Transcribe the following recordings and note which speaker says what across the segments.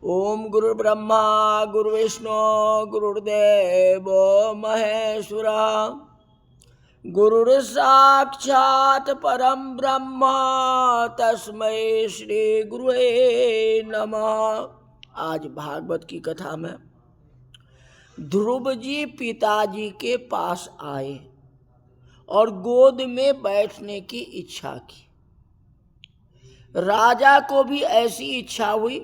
Speaker 1: ओम गुरु ब्रह्मा गुरु विष्णु गुरुर्देव महेश्वर गुरुर् साक्षात् परम ब्रह्म तस्मै श्री गुरुवे नमः। आज भागवत की कथा में ध्रुव जी पिताजी के पास आए और गोद में बैठने की इच्छा की। राजा को भी ऐसी इच्छा हुई,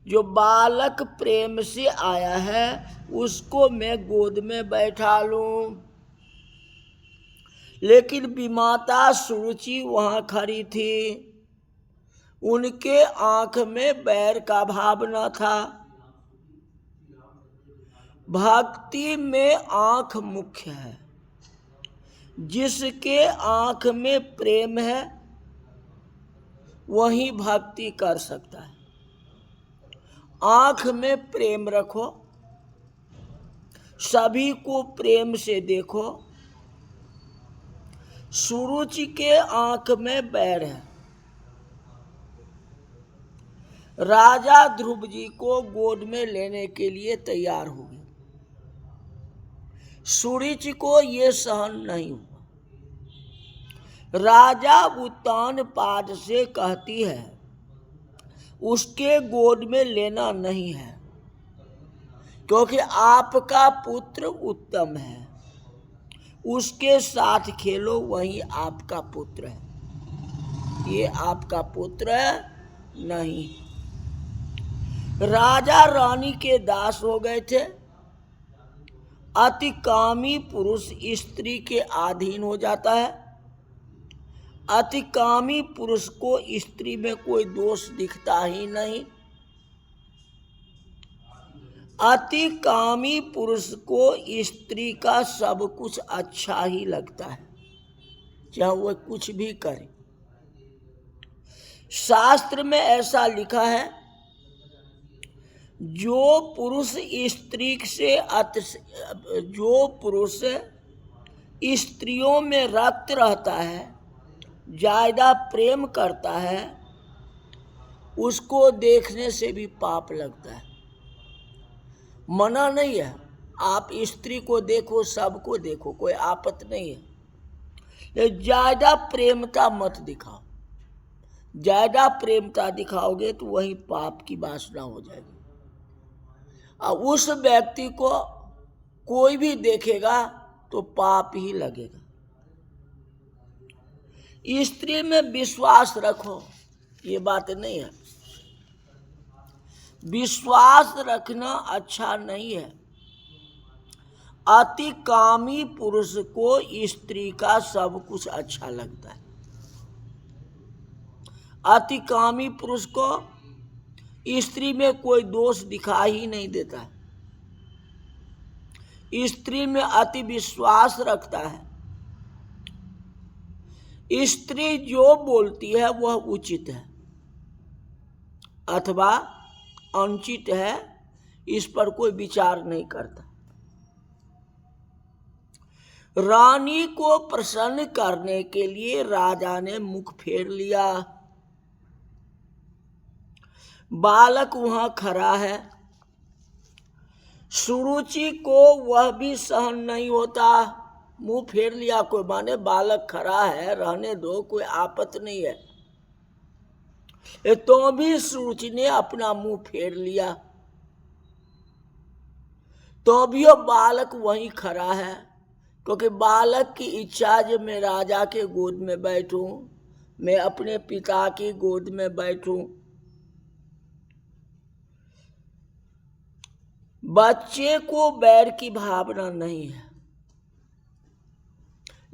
Speaker 1: जो बालक प्रेम से आया है उसको मैं गोद में बैठा लूं। लेकिन विमाता सुरुचि वहां खड़ी थी। उनके आंख में बैर का भाव न था। भक्ति में आंख मुख्य है। जिसके आंख में प्रेम है वही भक्ति कर सकता है। आंख में प्रेम रखो, सभी को प्रेम से देखो। सुरुचि के आंख में बैर है। राजा ध्रुव जी को गोद में लेने के लिए तैयार हो गए। सुरुचि को ये सहन नहीं हुआ। राजा उत्तानपाद से कहती है उसके गोद में लेना नहीं है, क्योंकि आपका पुत्र उत्तम है। उसके साथ खेलो, वही आपका पुत्र है, ये आपका पुत्र है नहीं। राजा रानी के दास हो गए थे। अतिकामी पुरुष स्त्री के अधीन हो जाता है। अतिकामी पुरुष को स्त्री में कोई दोष दिखता ही नहीं। अतिकामी पुरुष को स्त्री का सब कुछ अच्छा ही लगता है, चाहे वह कुछ भी करे। शास्त्र में ऐसा लिखा है, जो पुरुष स्त्रियों में रक्त रहता है, ज्यादा प्रेम करता है, उसको देखने से भी पाप लगता है। मना नहीं है, आप स्त्री को देखो, सबको देखो, कोई आपत्ति नहीं है। लेकिन ज्यादा प्रेमता मत दिखाओ। ज्यादा प्रेमता दिखाओगे तो वही पाप की वासना हो जाएगी। और उस व्यक्ति को कोई भी देखेगा तो पाप ही लगेगा। स्त्री में विश्वास रखो, ये बात नहीं है। विश्वास रखना अच्छा नहीं है। अतिकामी पुरुष को स्त्री का सब कुछ अच्छा लगता है। अतिकामी पुरुष को स्त्री में कोई दोष दिखाई ही नहीं देता है। स्त्री में अति विश्वास रखता है। स्त्री जो बोलती है वह उचित है अथवा अनुचित है, इस पर कोई विचार नहीं करता। रानी को प्रसन्न करने के लिए राजा ने मुख फेर लिया। बालक वहां खड़ा है। सुरुचि को वह भी सहन नहीं होता। मुंह फेर लिया, कोई माने बालक खड़ा है, रहने दो, कोई आपत्ति नहीं है। तो भी सुरुचि ने अपना मुंह फेर लिया। तो भी वो बालक वहीं खड़ा है, क्योंकि बालक की इच्छा जो मैं राजा के गोद में बैठूं, मैं अपने पिता की गोद में बैठूं। बच्चे को बैर की भावना नहीं है,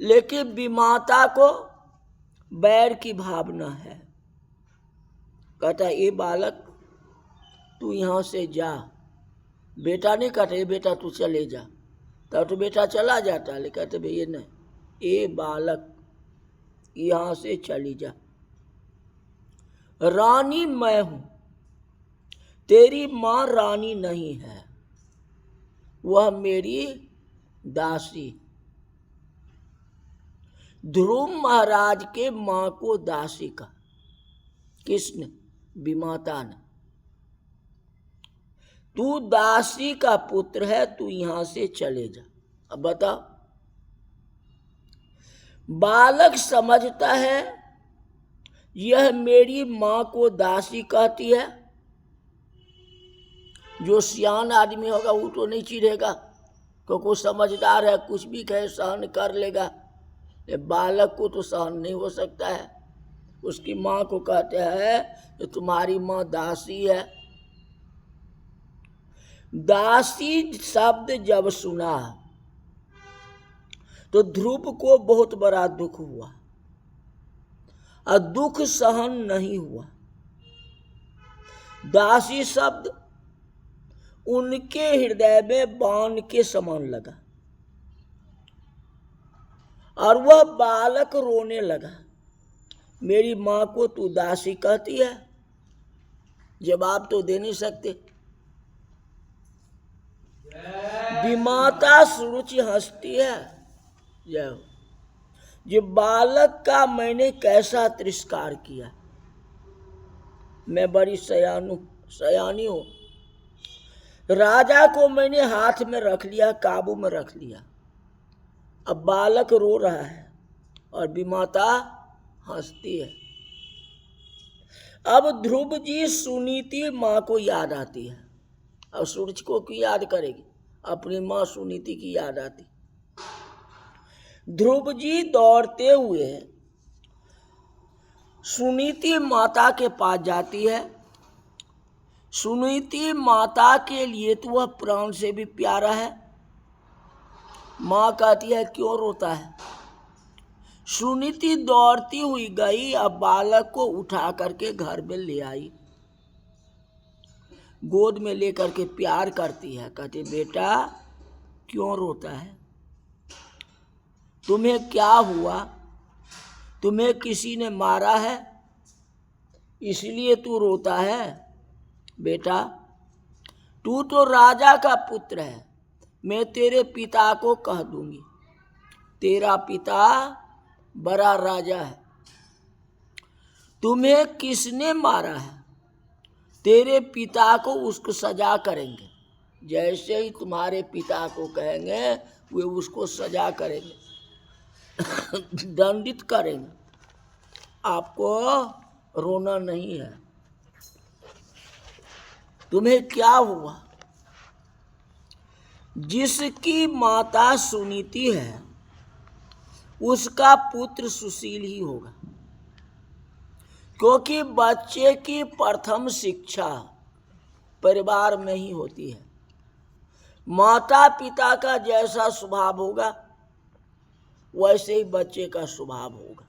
Speaker 1: लेकिन विमाता को बैर की भावना है। कहता ये बालक तू यहां से जा। बेटा नहीं कहते बेटा तू चले जा, तब तो बेटा चला जाता। लेकिन कहते भैया नहीं, ये बालक यहां से चली जा। रानी मैं हूं, तेरी मां रानी नहीं है, वह मेरी दासी। ध्रुव महाराज के मां को दासी का किसने? विमाता ने। तू दासी का पुत्र है, तू यहां से चले जा। अब बताओ, बालक समझता है यह मेरी मां को दासी कहती है। जो सियान आदमी होगा वो तो नहीं चिढ़ेगा, क्योंकि वो समझदार है, कुछ भी कहे सहन कर लेगा। ये बालक को तो सहन नहीं हो सकता है। उसकी माँ को कहते हैं कि तुम्हारी माँ दासी है। दासी शब्द जब सुना तो ध्रुव को बहुत बड़ा दुख हुआ और दुख सहन नहीं हुआ। दासी शब्द उनके हृदय में बाण के समान लगा और वह बालक रोने लगा। मेरी मां को तू दासी कहती है? जवाब तो दे नहीं सकते। विमाता सुरुचि हंसती है। जय हो। ये बालक का मैंने कैसा तिरस्कार किया। मैं बड़ी सयानी हूं। राजा को मैंने हाथ में रख लिया, काबू में रख लिया। अब बालक रो रहा है और विमाता हंसती है। अब ध्रुव जी सुनीति माँ को याद आती है। अब सूरज को क्यों याद करेगी? अपनी माँ सुनीति की याद आती। ध्रुव जी दौड़ते हुए सुनीति माता के पास जाती है। सुनीति माता के लिए तो वह प्राण से भी प्यारा है। माँ कहती है क्यों रोता है? सुनीति दौड़ती हुई गई, अब बालक को उठा करके घर में ले आई, गोद में लेकर के प्यार करती है। कहती बेटा क्यों रोता है? तुम्हें क्या हुआ? तुम्हें किसी ने मारा है इसलिए तू रोता है? बेटा तू तो राजा का पुत्र है, मैं तेरे पिता को कह दूंगी। तेरा पिता बड़ा राजा है। तुम्हें किसने मारा है? तेरे पिता को उसको सजा करेंगे। जैसे ही तुम्हारे पिता को कहेंगे वे उसको सजा करेंगे, दंडित करेंगे। आपको रोना नहीं है। तुम्हें क्या हुआ? जिसकी माता सुनीति है उसका पुत्र सुशील ही होगा, क्योंकि बच्चे की प्रथम शिक्षा परिवार में ही होती है। माता पिता का जैसा स्वभाव होगा वैसे ही बच्चे का स्वभाव होगा।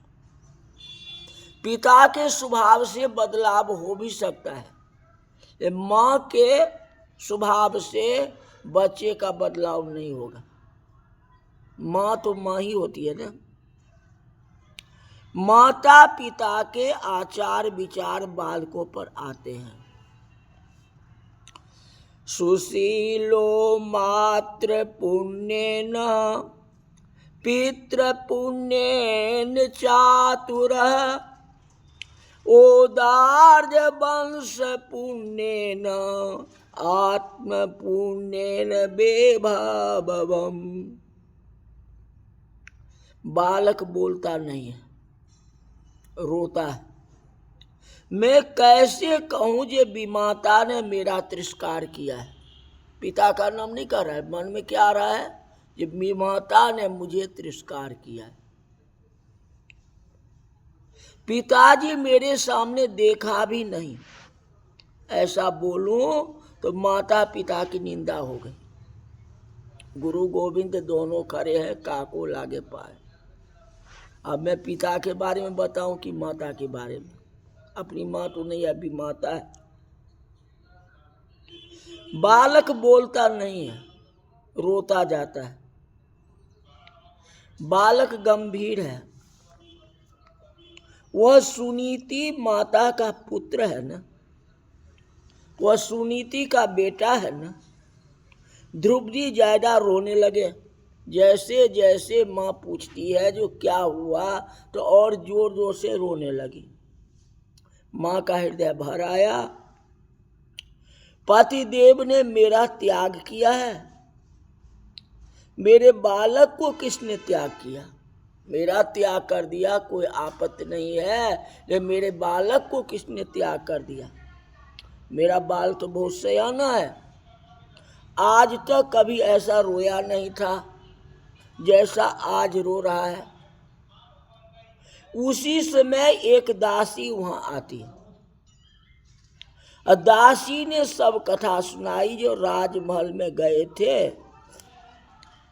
Speaker 1: पिता के स्वभाव से बदलाव हो भी सकता है, माँ के स्वभाव से बच्चे का बदलाव नहीं होगा। माँ तो माँ ही होती है ना। माता पिता के आचार विचार बालकों पर आते हैं। सुशीलो मात्र पुण्येन पितृ पुण्येन चातुरः ओदार्य वंश पुण्येन आत्म पुण्येन बेभावम्। बालक बोलता नहीं है, रोता है। मैं कैसे कहूं जे विमाता ने मेरा तिरस्कार किया है? पिता का नाम नहीं कर रहा है, मन में क्या आ रहा है? जे विमाता ने मुझे तिरस्कार किया है। पिताजी मेरे सामने देखा भी नहीं। ऐसा बोलूं तो माता पिता की निंदा हो गई। गुरु गोविंद दोनों खड़े हैं, काको लागे पाए। अब मैं पिता के बारे में बताऊं कि माता के बारे में? अपनी माँ तो नहीं, अभी माता है। बालक बोलता नहीं है, रोता जाता है। बालक गंभीर है। वह सुनीति माता का पुत्र है ना, वह सुनीति का बेटा है ना। ध्रुव जी ज्यादा रोने लगे। जैसे जैसे माँ पूछती है जो क्या हुआ तो और जोर जोर से रोने लगी। माँ का हृदय भर आया। पतिदेव ने मेरा त्याग किया है, मेरे बालक को किसने त्याग किया? मेरा त्याग कर दिया, कोई आपत्ति नहीं है, लेकिन मेरे बालक को किसने त्याग कर दिया? मेरा बाल तो बहुत सयाना है, आज तक कभी ऐसा रोया नहीं था जैसा आज रो रहा है। उसी समय एक दासी वहां आती है, दासी ने सब कथा सुनाई। जो राजमहल में गए थे,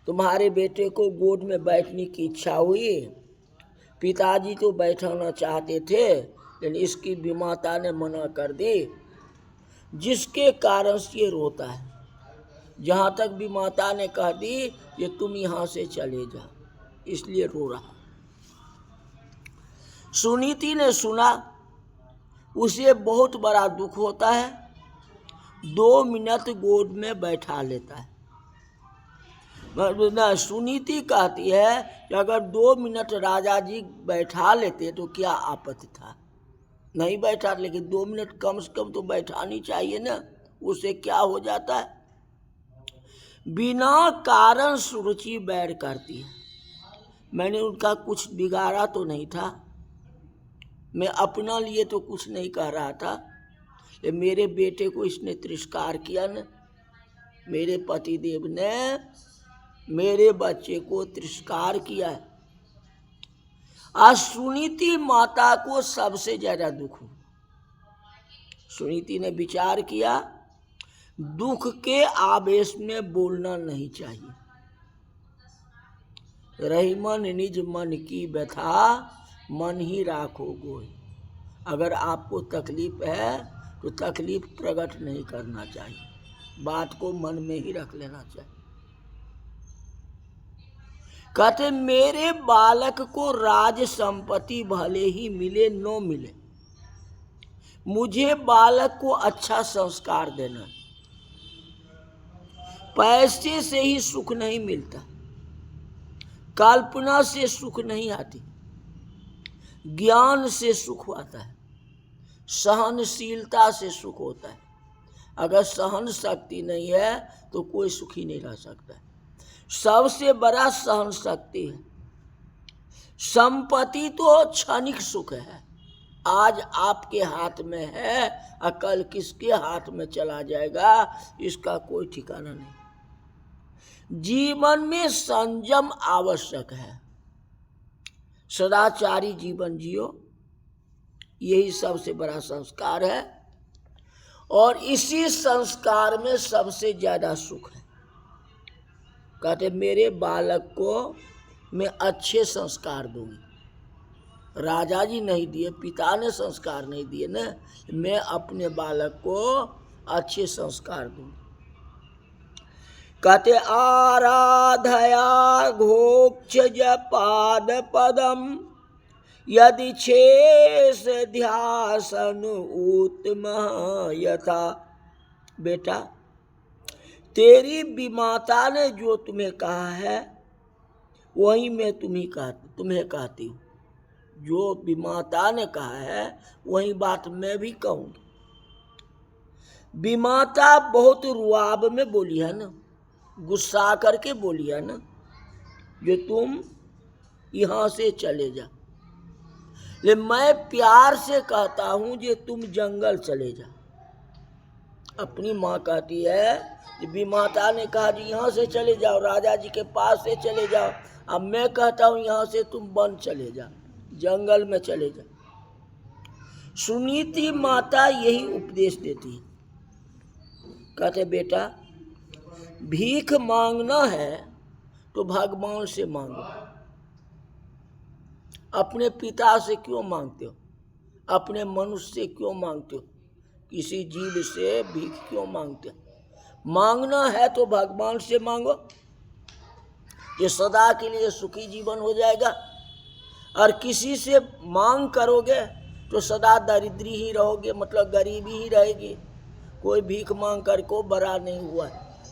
Speaker 1: तुम्हारे बेटे को गोद में बैठने की इच्छा हुई, पिताजी तो बैठाना चाहते थे, लेकिन इसकी विमाता ने मना कर दी, जिसके कारण से ये रोता है। जहाँ तक विमाता ने कह दी ये तुम यहाँ से चले जाओ, इसलिए रो रहा। सुनीति ने सुना, उसे बहुत बड़ा दुख होता है, 2 मिनट गोद में बैठा लेता है। सुनीति कहती है कि अगर 2 मिनट राजा जी बैठा लेते तो क्या आपत्ति था, नहीं बैठा, लेकिन 2 मिनट कम से कम तो बैठानी चाहिए ना, उसे क्या हो जाता है। बिना कारण सुरुचि बैर करती है। मैंने उनका कुछ बिगाड़ा तो नहीं था, मैं अपना लिए तो कुछ नहीं कह रहा था, मेरे बेटे को इसने तिरस्कार किया न, मेरे पतिदेव ने मेरे बच्चे को तिरस्कार किया है। आज सुनीति माता को सबसे ज्यादा दुख हो। सुनीति ने विचार किया, दुख के आवेश में बोलना नहीं चाहिए। रही मन निज मन की व्यथा, मन ही राखो गोई। अगर आपको तकलीफ है तो तकलीफ प्रकट नहीं करना चाहिए, बात को मन में ही रख लेना चाहिए। कहते मेरे बालक को राज संपत्ति भले ही मिले न मिले, मुझे बालक को अच्छा संस्कार देना। पैसे से ही सुख नहीं मिलता, कल्पना से सुख नहीं आती, ज्ञान से सुख आता है, सहनशीलता से सुख होता है। अगर सहन शक्ति नहीं है तो कोई सुखी नहीं रह सकता। सबसे बड़ा सहन शक्ति है। संपत्ति तो क्षणिक सुख है, आज आपके हाथ में है, कल किसके हाथ में चला जाएगा इसका कोई ठिकाना नहीं। जीवन में संयम आवश्यक है, सदाचारी जीवन जियो, यही सबसे बड़ा संस्कार है, और इसी संस्कार में सबसे ज्यादा सुख है। कहते मेरे बालक को मैं अच्छे संस्कार दूंगी। राजा जी नहीं दिए, पिता ने संस्कार नहीं दिए ना, मैं अपने बालक को अच्छे संस्कार दूंगी। कहते आराधया घोक्ष पाद पदम, यदि छेस ध्यासन उत्तम यथा। बेटा, तेरी विमाता ने जो तुम्हें कहा है वही मैं तुम्हें कहती हूँ। जो विमाता ने कहा है वही बात मैं भी कहूँगी। विमाता बहुत रुआब में बोली है ना, गुस्सा करके बोली है ना, जो तुम यहाँ से चले जा। लेकिन मैं प्यार से कहता हूँ जो तुम जंगल चले जा। अपनी माँ कहती है, विमाता ने कहा जी यहाँ से चले जाओ, राजा जी के पास से चले जाओ, अब मैं कहता हूँ यहाँ से तुम वन चले जाओ, जंगल में चले जाओ। सुनीति माता यही उपदेश देती है। कहते बेटा, भीख मांगना है तो भगवान से मांगो, अपने पिता से क्यों मांगते हो, अपने मनुष्य से क्यों मांगते हो, किसी जीव से भीख क्यों मांगते हो? मांगना है तो भगवान से मांगो, ये सदा के लिए सुखी जीवन हो जाएगा। और किसी से मांग करोगे तो सदा दरिद्री ही रहोगे, मतलब गरीबी ही रहेगी। कोई भीख मांग कर को बड़ा नहीं हुआ,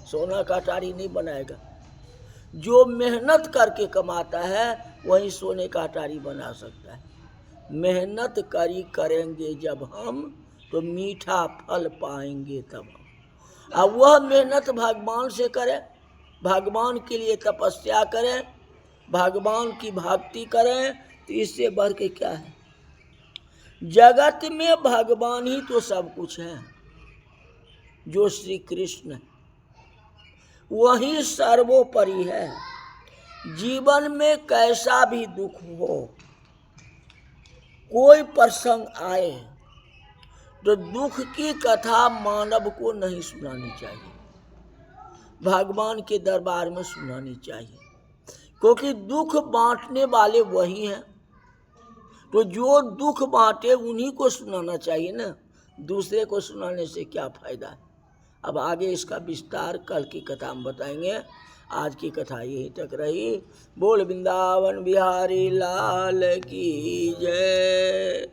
Speaker 1: सोना का अटारी नहीं बनाएगा। जो मेहनत करके कमाता है वही सोने का अटारी बना सकता है। मेहनत करेंगे जब हम तो मीठा फल पाएंगे तब हम। अब वह मेहनत भगवान से करे, भगवान के लिए तपस्या करें, भगवान की भक्ति करें, तो इससे बढ़ के क्या है। जगत में भगवान ही तो सब कुछ है। जो श्री कृष्ण वही सर्वोपरि है। जीवन में कैसा भी दुख हो, कोई प्रसंग आए, तो दुख की कथा मानव को नहीं सुनानी चाहिए, भगवान के दरबार में सुनानी चाहिए, क्योंकि दुख बांटने वाले वही हैं। तो जो दुख बांटे उन्हीं को सुनाना चाहिए ना, दूसरे को सुनाने से क्या फायदा है। अब आगे इसका विस्तार कल की कथा में बताएंगे। आज की कथा यही तक रही। बोल वृंदावन बिहारी लाल की जय।